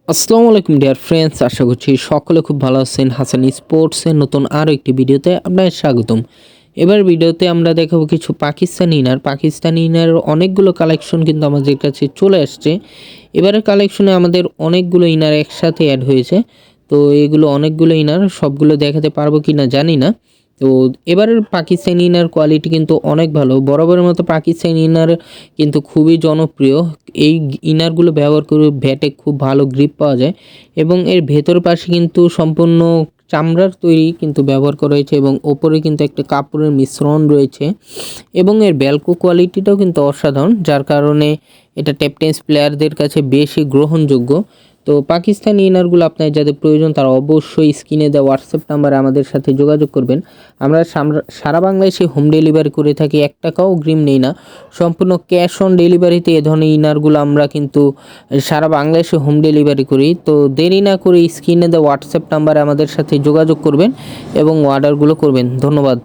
আসসালামু আলাইকুম dear friends, আশা করছি সকলে খুব ভালো আছেন। হাসান স্পোর্টসের নতুন আরও একটি ভিডিওতে আপনাদের স্বাগতম। এবার ভিডিওতে আমরা দেখাবো কিছু পাকিস্তানি ইনার অনেকগুলো কালেকশন কিন্তু আমাদের কাছে চলে আসছে। এবারের কালেকশনে আমাদের অনেকগুলো ইনার একসাথে অ্যাড হয়েছে। তো এগুলো অনেকগুলো ইনার, সবগুলো দেখাতে পারবো কি না জানি না। তো এবারের পাকিস্তানি ইনার কোয়ালিটি কিন্তু অনেক ভালো। বরাবরের মতো পাকিস্তানি ইনার কিন্তু খুবই জনপ্রিয়। এই ইনারগুলো ব্যবহার করে ব্যাটে খুব ভালো গ্রিপ পাওয়া যায় এবং এর ভেতর পাশে কিন্তু সম্পূর্ণ চামড়ার তৈরি কিন্তু ব্যবহার করা হয়েছে এবং ওপরে কিন্তু একটা কাপড়ের মিশ্রণ রয়েছে এবং এর ব্যালকো কোয়ালিটিটাও কিন্তু অসাধারণ, যার কারণে এটা টেপ টেনিস প্লেয়ারদের কাছে বেশি গ্রহণযোগ্য। তো পাকিস্তানি ইনারগুলো আপনার যাদের প্রয়োজন তারা অবশ্যই স্ক্রিনে দেওয়া হোয়াটসঅ্যাপ নাম্বারে আমাদের সাথে যোগাযোগ করবেন। আমরা সারা বাংলাদেশে হোম ডেলিভারি করে থাকি, 1 টাকাও অগ্রিম নেই না। সম্পূর্ণ ক্যাশ অন ডেলিভারিতে এ ধরনের ইনারগুলো আমরা কিন্তু সারা বাংলাদেশে হোম ডেলিভারি করি। তো দেরি না করে স্ক্রিনে দেওয়া হোয়াটসঅ্যাপ নাম্বারে আমাদের সাথে যোগাযোগ করবেন এবং অর্ডারগুলো করবেন। ধন্যবাদ।